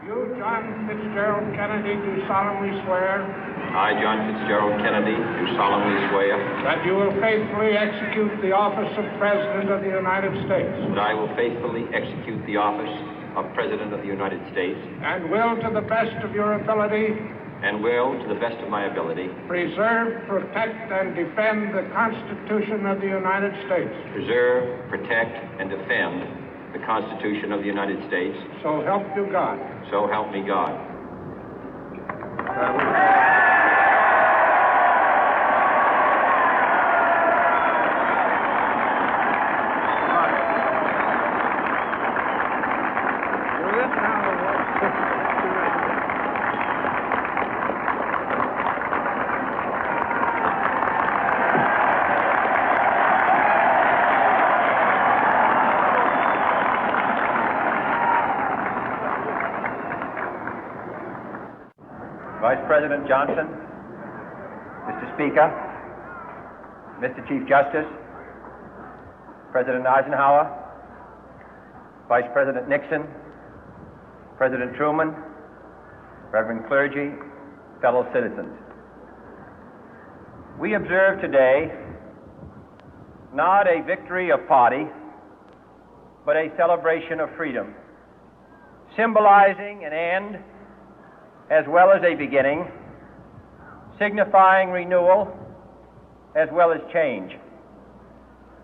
You, John Fitzgerald Kennedy, do solemnly swear I, John Fitzgerald Kennedy, do solemnly swear that you will faithfully execute the office of President of the United States that I will faithfully execute the office of President of the United States and will, to the best of your ability, and will, to the best of my ability, preserve, protect, and defend the Constitution of the United States. preserve, protect, and defend the Constitution of the United States. So help you God. So help me God. Vice President Johnson, Mr. Speaker, Mr. Chief Justice, President Eisenhower, Vice President Nixon, President Truman, Reverend clergy, fellow citizens. We observe today not a victory of party, but a celebration of freedom, symbolizing an end as well as a beginning, signifying renewal as well as change.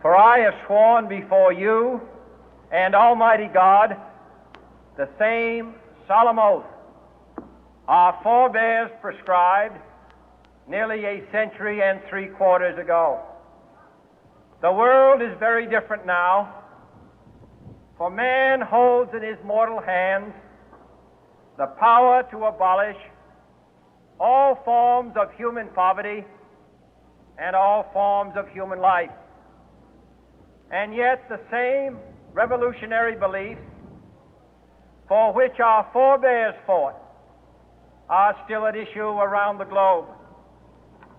For I have sworn before you and Almighty God the same solemn oath our forebears prescribed nearly a century and 3/4 ago. The world is very different now, for man holds in his mortal hands the power to abolish all forms of human poverty and all forms of human life. And yet the same revolutionary beliefs for which our forebears fought are still at issue around the globe.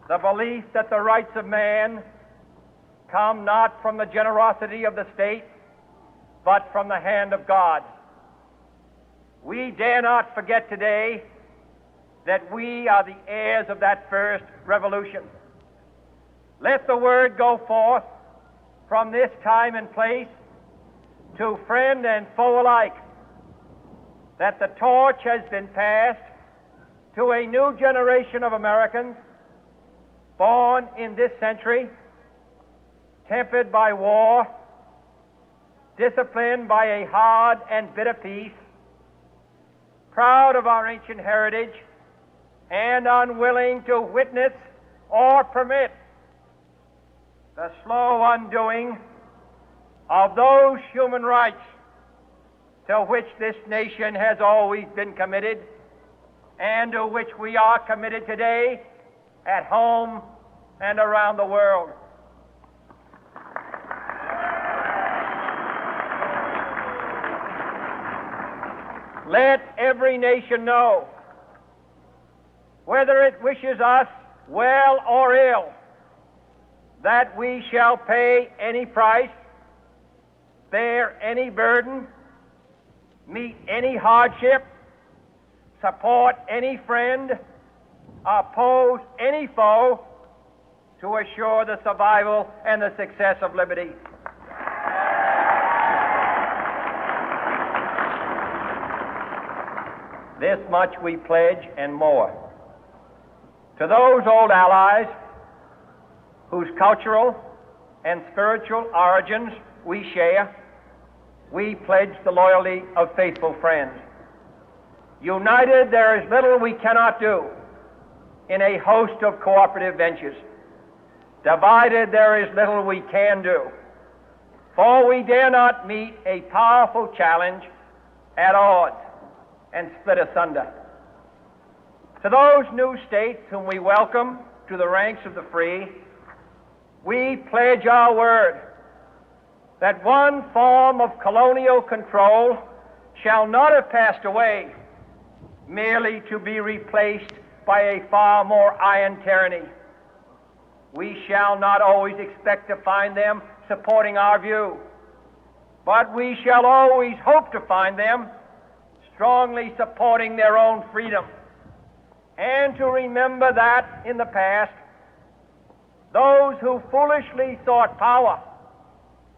The belief that the rights of man come not from the generosity of the state, but from the hand of God. We dare not forget today that we are the heirs of that first revolution. Let the word go forth from this time and place to friend and foe alike that the torch has been passed to a new generation of Americans born in this century, tempered by war, disciplined by a hard and bitter peace, proud of our ancient heritage, and unwilling to witness or permit the slow undoing of those human rights to which this nation has always been committed and to which we are committed today at home and around the world. Let every nation know, whether it wishes us well or ill, that we shall pay any price, bear any burden, meet any hardship, support any friend, oppose any foe to assure the survival and the success of liberty. This much we pledge and more. To those old allies whose cultural and spiritual origins we share, we pledge the loyalty of faithful friends. United, there is little we cannot do in a host of cooperative ventures. Divided, there is little we can do, for we dare not meet a powerful challenge at odds and split asunder. To those new states whom we welcome to the ranks of the free, we pledge our word that one form of colonial control shall not have passed away, merely to be replaced by a far more iron tyranny. We shall not always expect to find them supporting our view, but we shall always hope to find them strongly supporting their own freedom, and to remember that in the past, those who foolishly sought power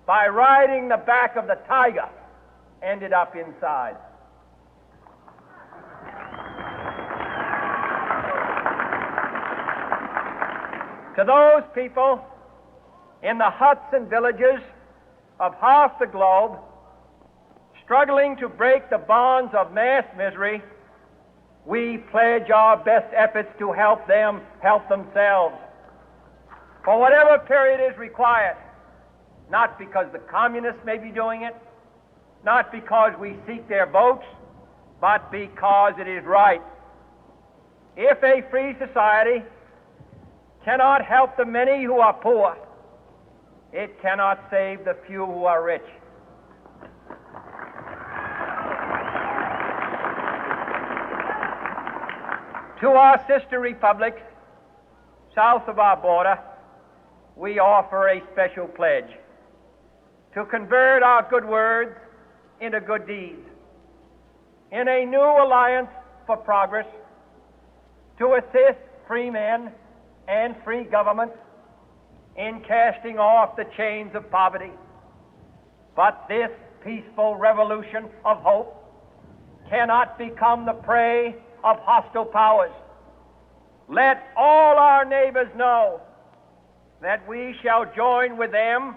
by riding the back of the tiger ended up inside. To those people in the huts and villages of half the globe struggling to break the bonds of mass misery, we pledge our best efforts to help them help themselves for whatever period is required, not because the communists may be doing it, not because we seek their votes, but because it is right. If a free society cannot help the many who are poor, it cannot save the few who are rich. To our sister republics south of our border, we offer a special pledge to convert our good words into good deeds, in a new alliance for progress, to assist free men and free governments in casting off the chains of poverty. But this peaceful revolution of hope cannot become the prey of hostile powers. Let all our neighbors know that we shall join with them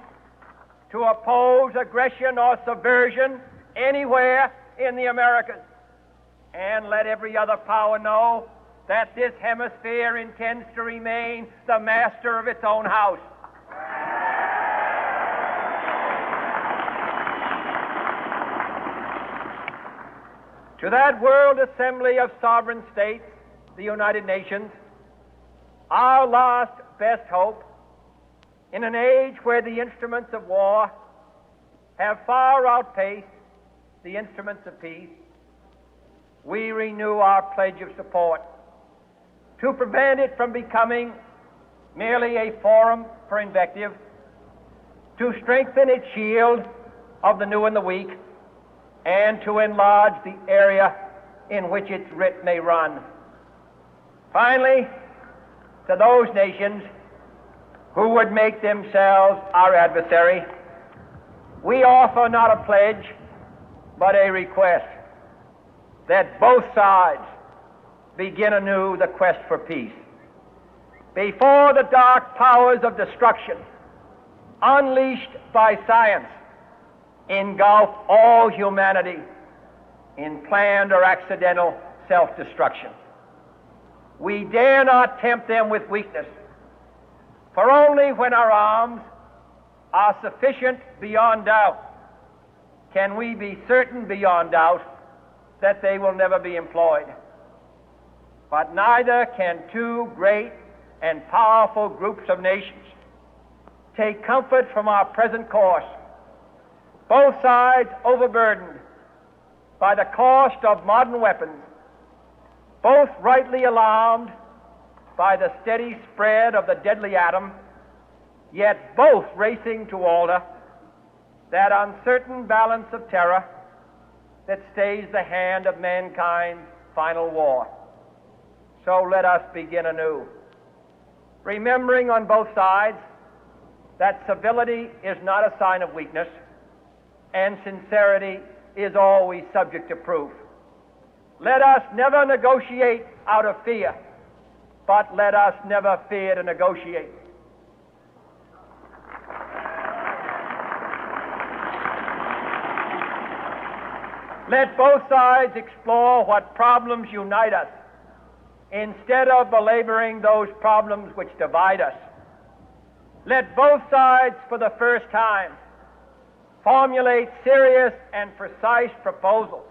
to oppose aggression or subversion anywhere in the Americas. And let every other power know that this hemisphere intends to remain the master of its own house. To that World Assembly of Sovereign States, the United Nations, our last best hope, in an age where the instruments of war have far outpaced the instruments of peace, we renew our pledge of support to prevent it from becoming merely a forum for invective, to strengthen its shield of the new and the weak, and to enlarge the area in which its writ may run. Finally, to those nations who would make themselves our adversary, we offer not a pledge, but a request that both sides begin anew the quest for peace. Before the dark powers of destruction, unleashed by science, engulf all humanity in planned or accidental self-destruction, we dare not tempt them with weakness, for only when our arms are sufficient beyond doubt can we be certain beyond doubt that they will never be employed. But neither can two great and powerful groups of nations take comfort from our present course, both sides overburdened by the cost of modern weapons, both rightly alarmed by the steady spread of the deadly atom, yet both racing to alter that uncertain balance of terror that stays the hand of mankind's final war. So let us begin anew, remembering on both sides that civility is not a sign of weakness, and sincerity is always subject to proof. Let us never negotiate out of fear, but let us never fear to negotiate. Let both sides explore what problems unite us, instead of belaboring those problems which divide us. Let both sides, for the first time, formulate serious and precise proposals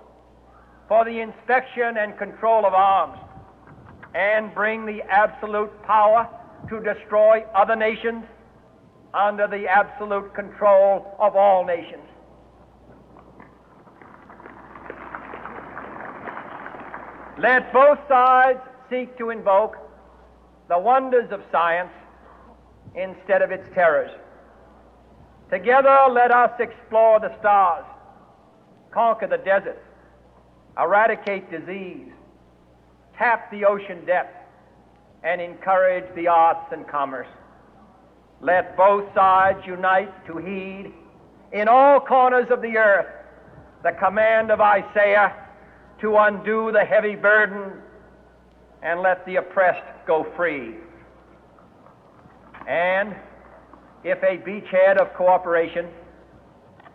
for the inspection and control of arms, and bring the absolute power to destroy other nations under the absolute control of all nations. Let both sides seek to invoke the wonders of science instead of its terrors. Together, let us explore the stars, conquer the deserts, eradicate disease, tap the ocean depth, and encourage the arts and commerce. Let both sides unite to heed in all corners of the earth the command of Isaiah to undo the heavy burden and let the oppressed go free. And if a beachhead of cooperation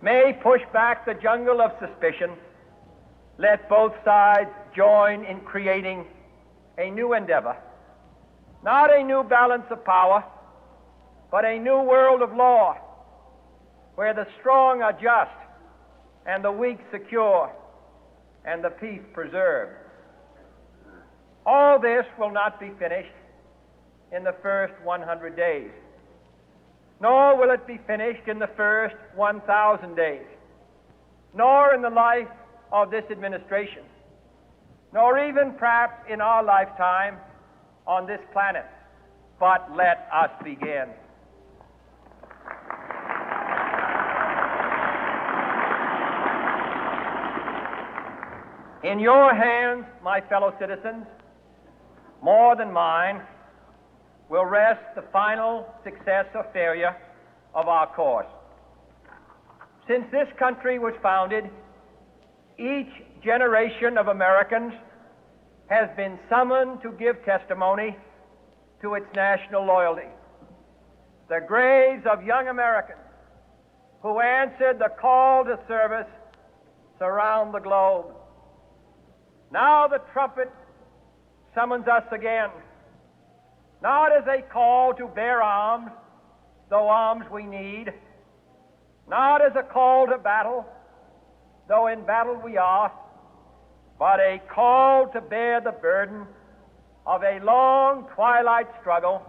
may push back the jungle of suspicion, let both sides join in creating a new endeavor, not a new balance of power, but a new world of law, where the strong are just and the weak secure and the peace preserved. All this will not be finished in the first 100 days, nor will it be finished in the first 1,000 days, nor in the life of this administration, nor even perhaps in our lifetime on this planet. But let us begin. In your hands, my fellow citizens, more than mine, will rest the final success or failure of our course. Since this country was founded, each generation of Americans has been summoned to give testimony to its national loyalty. The graves of young Americans who answered the call to service surround the globe. Now the trumpet summons us again, not as a call to bear arms, though arms we need, not as a call to battle, though in battle we are, but a call to bear the burden of a long twilight struggle,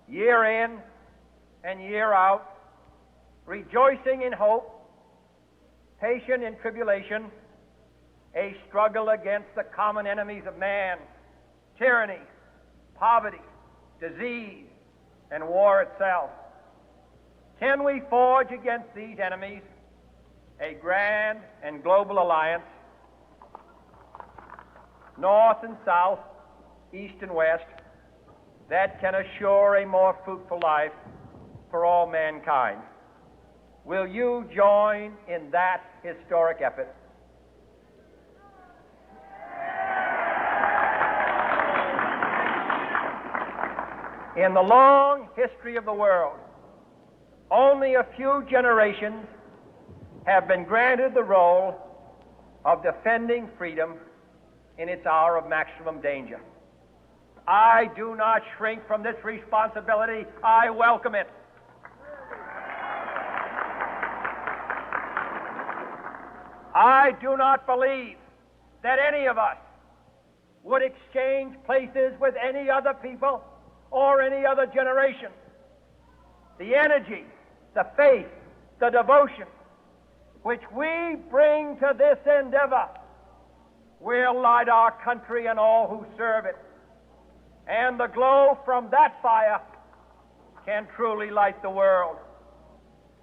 year in and year out, rejoicing in hope, patient in tribulation, a struggle against the common enemies of man, tyranny, poverty, disease, and war itself. Can we forge against these enemies a grand and global alliance, north and south, east and west, that can assure a more fruitful life for all mankind? Will you join in that historic effort? In the long history of the world, only a few generations have been granted the role of defending freedom in its hour of maximum danger. I do not shrink from this responsibility. I welcome it. I do not believe that any of us would exchange places with any other people or any other generation. The energy, the faith, the devotion which we bring to this endeavor will light our country and all who serve it. And the glow from that fire can truly light the world.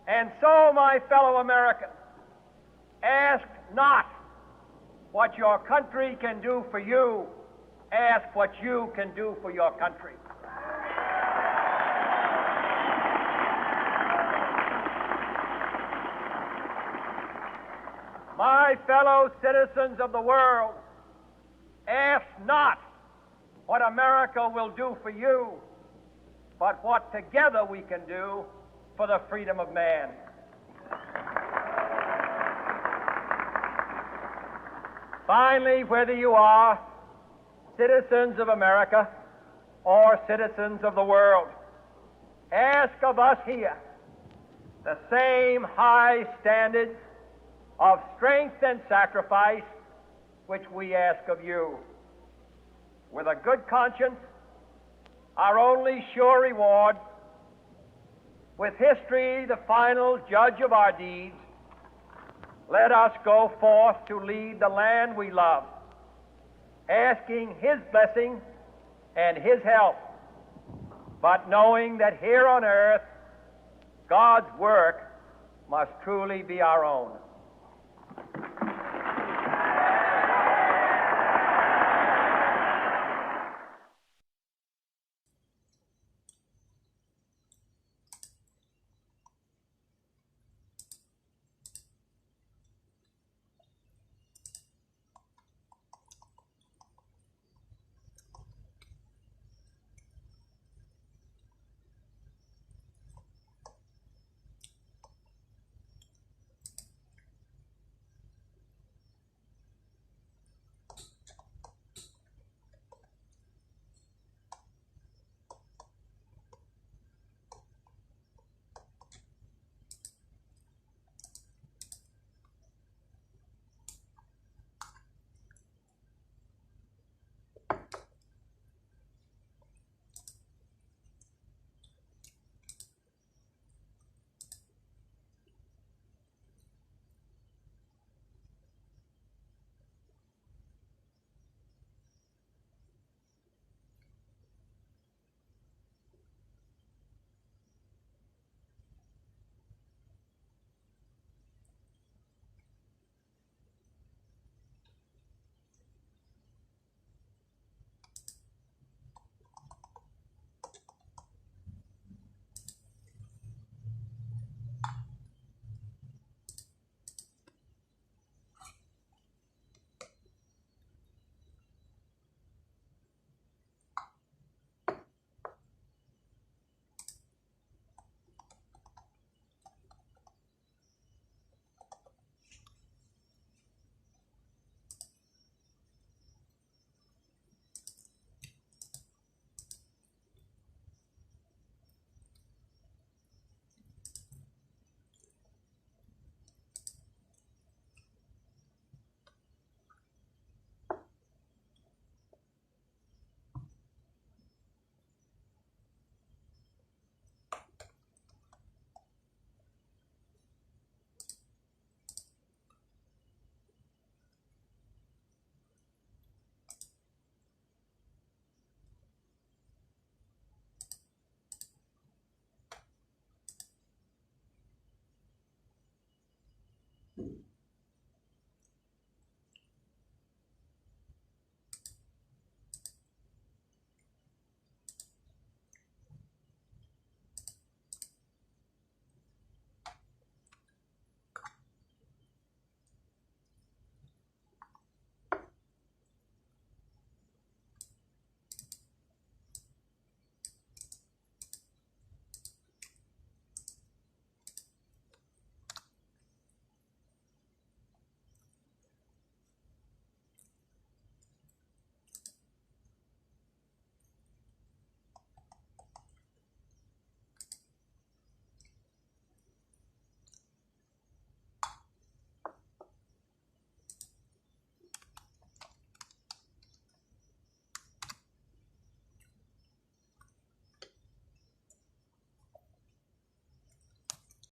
And so, my fellow Americans, ask not what your country can do for you. Ask what you can do for your country. My fellow citizens of the world, ask not what America will do for you, but what together we can do for the freedom of man. Finally, whether you are citizens of America or citizens of the world, ask of us here the same high standards of strength and sacrifice which we ask of you. With a good conscience, our only sure reward, with history the final judge of our deeds, let us go forth to lead the land we love, asking His blessing and His help, but knowing that here on earth God's work must truly be our own.